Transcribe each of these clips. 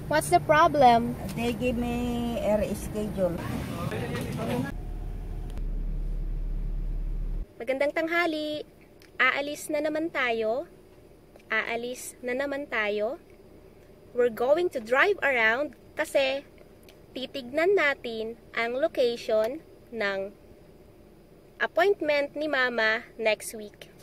What's the problem? They give me air schedule. Magandang tanghali. Aalis na naman tayo. Aalis na naman tayo. We're going to drive around kasi titignan natin ang location ng appointment ni Mama next week.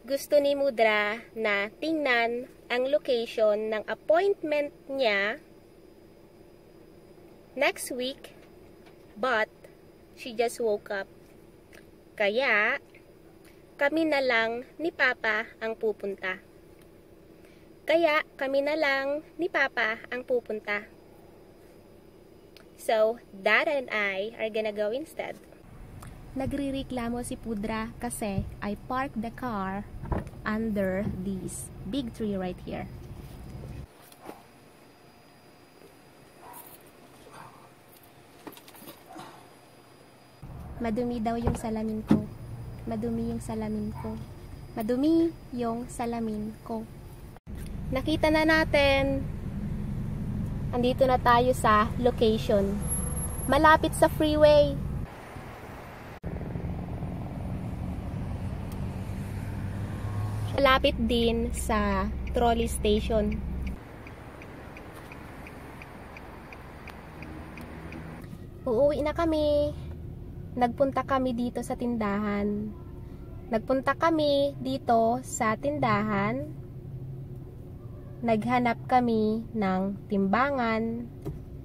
Gusto ni Mudra na tingnan ang location ng appointment niya next week, but she just woke up. Kaya, kami na lang ni Papa ang pupunta. So, Dad and I are gonna go instead. Nagrireklamo si Pudra kasi I parked the car under this big tree right here. Madumi daw yung salamin ko. Madumi yung salamin ko. Madumi yung salamin ko. Nakita na natin. Andito na tayo sa location. Malapit sa freeway. Malapit din sa trolley station. Uuwi na kami. Nagpunta kami dito sa tindahan. Naghanap kami ng timbangan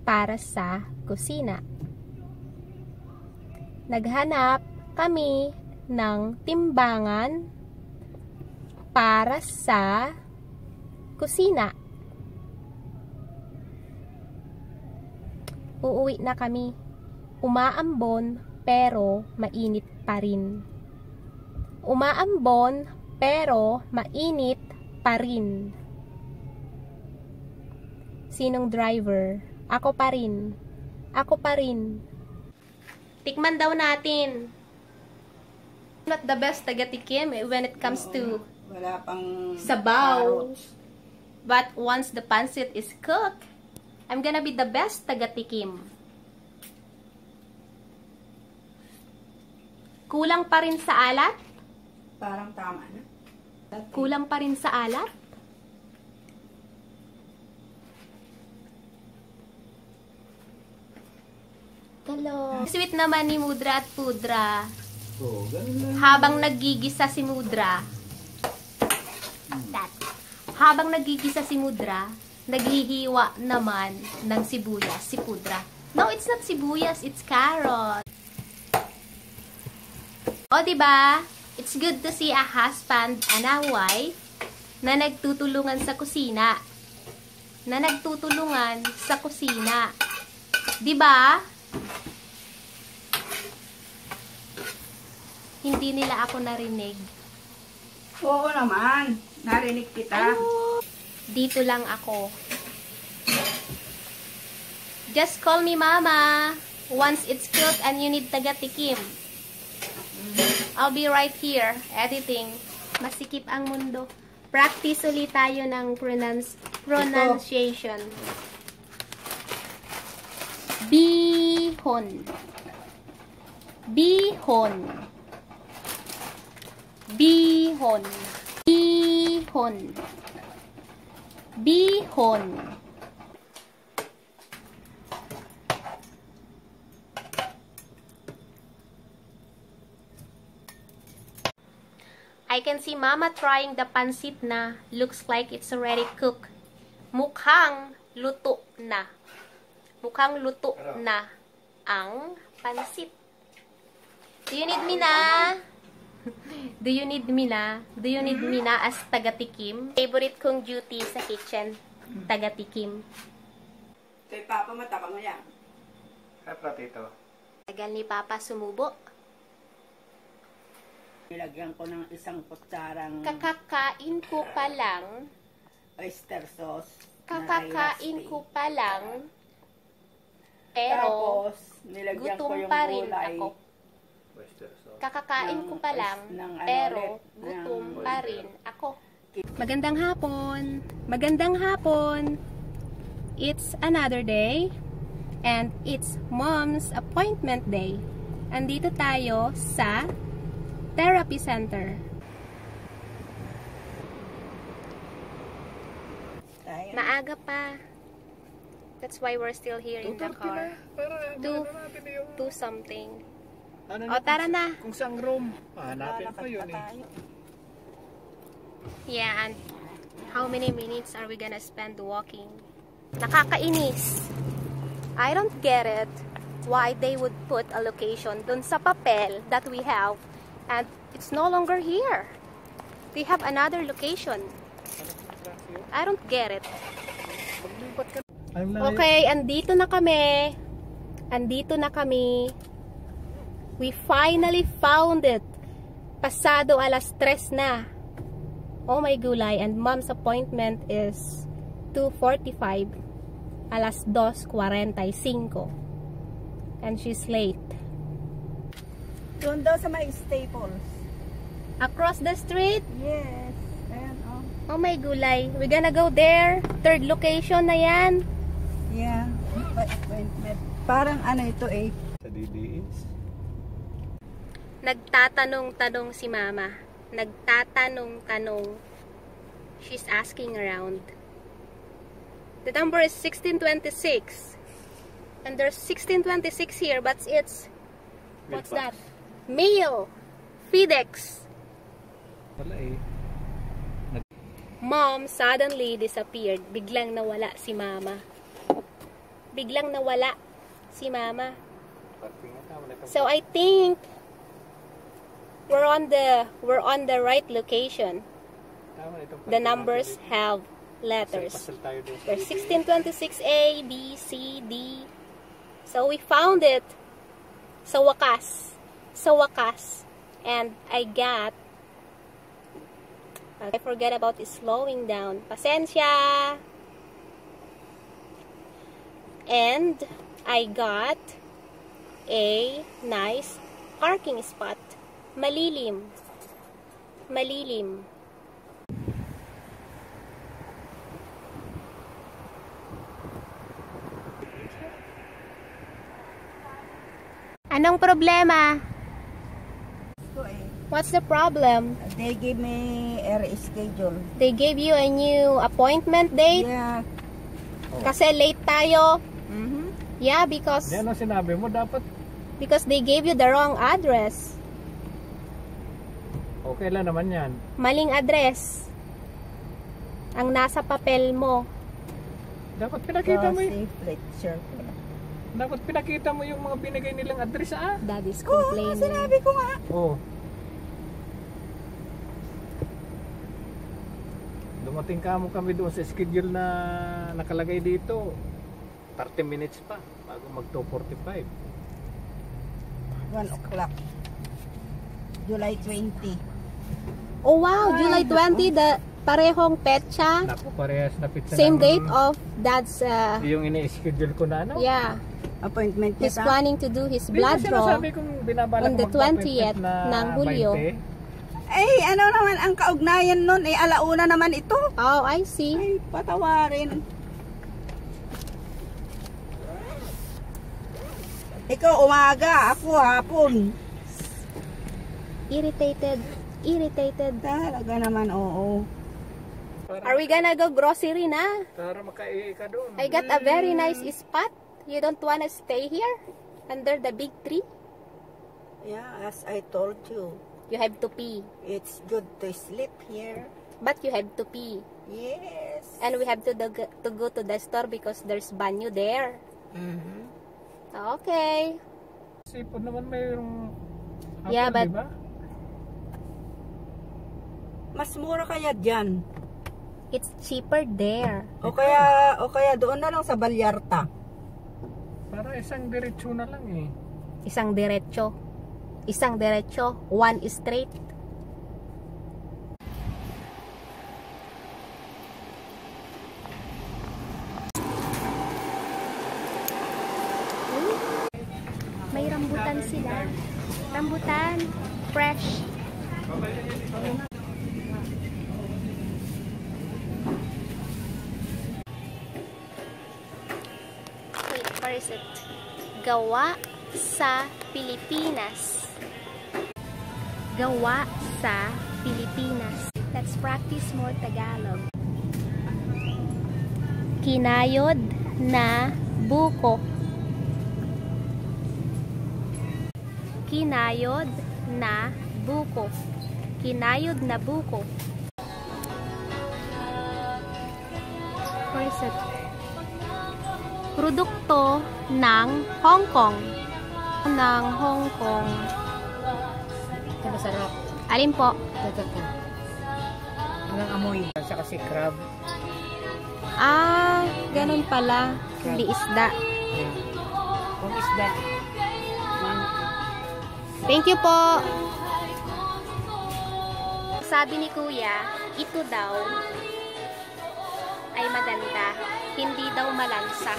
para sa kusina. Uuwi na kami. Umaambon pero mainit pa rin. Sinong driver? Ako pa rin. Tikman daw natin. Not the best taga-tikim when it comes to Wala pang sabaw. carrots. But once the pancit is cooked, I'm gonna be the best taga-tikim. Kulang pa rin sa alat? Parang tama na. Kulang pa rin sa alat? Hello. Sweet naman ni Mudra at Pudra. Oh, ganun lang. Habang naggigisa si Mudra, naghihiwa naman ng sibuyas si Pudra. No, it's not sibuyas, it's carrot. O, diba? It's good to see a husband and a wife na nagtutulungan sa kusina. Diba? Hindi nila ako narinig. Oo naman. Narinig kita. Dito lang ako. Just call me Mama once it's cooked and you need taga-tikim. I'll be right here editing. Masikip ang mundo. Practice ulit tayo ng pronunciation. Bihon. I can see Mama trying the pancit na. Looks like it's already cooked. Mukhang luto na ang pancit. Do you need me na as taga-tikim? Favorite kong duty sa kitchen, taga-tikim. Kay Papa matapang mo yan. Platito. Tagal ni Papa sumubo. Nilagyan ko ng isang kutsarang Kakakain ko pa lang. oyster sauce. Pero Tapos, nilagyan ko gutom yung pa rin gulay. ako. Oyster sauce. Kakakain ko pa lang, ng ano pero ulit, gutom ng pa rin ako. Magandang hapon. Magandang hapon. It's another day and it's Mom's appointment day. Andito tayo sa therapy center. Maaga pa. That's why we're still here in the car. Do something. O, tara na. Kung saan room, hanapin pa yun eh. Yeah, and how many minutes are we gonna spend walking? Nakakainis. I don't get it. Why they would put a location dun sa papel that we have and it's no longer here. They have another location. I don't get it. Okay, andito na kami. Andito na kami. We finally found it. Pasado 3:00 na. Oh my gulay, and Mom's appointment is 2:45. 2:45. And she's late. Doon daw sa may Staples. Across the street? Yes. Ayan, Oh my gulay, we're gonna go there. Third location na yan. Yeah. Appointment. Parang ano ito eh. Sa DDS. Nagtatanong-tanong si Mama. Nagtatanong-tanong. She's asking around. The number is 1626. And there's 1626 here, but it's... What's that? Mail. FedEx. Wala eh. Mom suddenly disappeared. Biglang nawala si Mama. Biglang nawala si Mama. So I think we're on the right location. The numbers have letters. There's 1626A, B, C, D. So we found it. Sa wakas. Sa wakas. And I forget about slowing down. Pasensya. And I got a nice parking spot. Malilim. Malilim. Anong problema? What's the problem? They give me a reschedule. They gave you a new appointment date? Yeah. Kasi late tayo. Mm-hmm. Yeah, because Yan ang sinabi mo, dapat they gave you the wrong address. okay lang naman yan. Maling address. Ang nasa papel mo. Dapat pinakita mo Dapat pinakita mo yung mga binigay nilang address ah. Daddy's Oo, complaining. sinabi ko nga. Oo. Dumating kami doon sa schedule na nakalagay dito. 30 minutes pa bago mag 2:45. 1 o'clock. July 20. Oh wow, July 20, the parehong petsa. Naku, parehas na pizza. Same date of Dad's yung ini-schedule ko na ano. yeah. Appointment He's niya planning to do his blood draw on the 20th ng Hulyo. Eh, ano naman ang kaugnayan nun? Eh, alauna naman ito. Oh, I see. Ay, patawarin. Ikaw umaga, ako hapon. Irritated. Talaga naman, oo. Are we gonna go grocery na? Para makaihi ka doon. I got a very nice spot. You don't wanna stay here? Under the big tree? Yeah, as I told you, You have to pee. it's good to sleep here. But you have to pee. Yes. And we have to go to the store because there's banyo there. Mm-hmm. Okay. Sipod naman mayroong apple, Yeah, but- diba? Mas mura kaya dyan. It's cheaper there. O kaya doon na lang sa Balyarta. Para isang diretsyo na lang eh. Isang diretso. One straight. May rambutan sila. Rambutan. Fresh. Where is it? Gawa sa Pilipinas. Gawa sa Pilipinas. Let's practice more Tagalog. Kinayod na buko. Kinayod na buko. Kinayod na buko. Where is it? Produkto ng Hong Kong. Ng Hong Kong. Ito masarap. Alin po? Ito. Walang amoy. Sa kasi crab. Ah, ganun pala. Hindi isda. Kung isda. Thank you po. Sabi ni Kuya, ito daw ay maganda. Hindi daw malansa.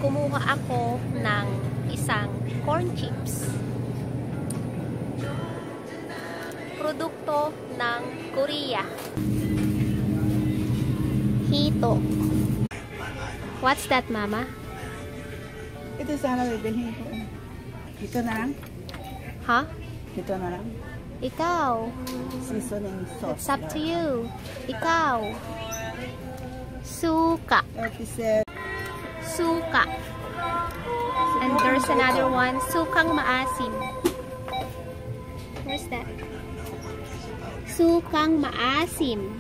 Kumuha ako ng isang corn chips. Produkto ng Korea. Hito. What's that, Mama? Ito sana bibilhin ko. Ito na lang. Ha? Ito na lang. Ikaw. Seasoning sauce. It's up to you. Ikaw. Suka. 37. Suka. And there's another one. Sukang maasim. Where's that? Sukang maasim.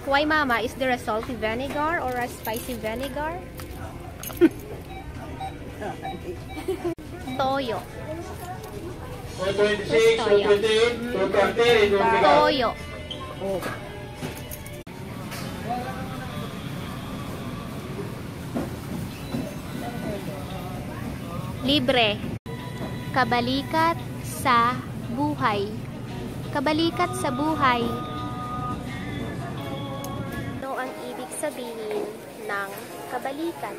Why, Mama? Is there a salty vinegar or a spicy vinegar? Toyo. 126, 128, 230, 230. Toyo. Oh. Libre. Kabalikat sa buhay. Kabalikat sa buhay. Ano ang ibig sabihin ng kabalikat?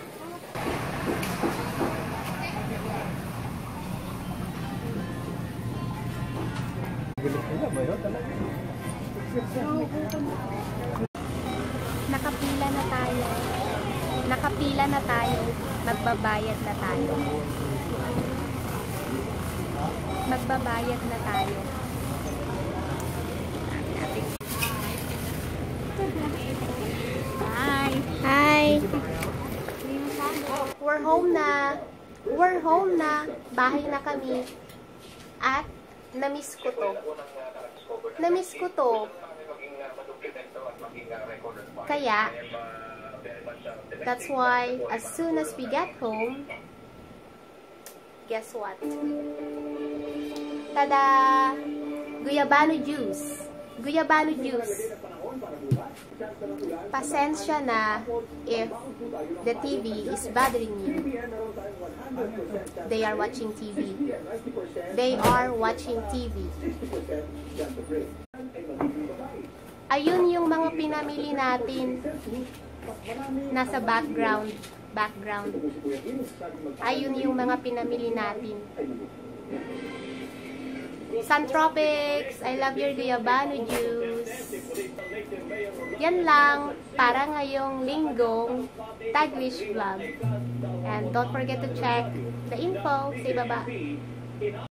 Nakapila na tayo. Nakapila na tayo. Magbabayad na tayo. Magbabayad na tayo. Hi! Hi! We're home na. We're home na. Bahay na kami. At na-miss ko to. Na-miss ko to. Kaya, that's why, as soon as we get home, guess what? Tada! Guyabano juice. Guyabano juice. Pasensya na if the TV is bothering you. They are watching TV. They are watching TV. Ayun yung mga pinamili natin. Nasa background. Ayun yung mga pinamili natin. Sun Tropics, I love your Guyabano juice. Yan lang para ngayong linggong Taglish vlog. And don't forget to check the info sa ibaba.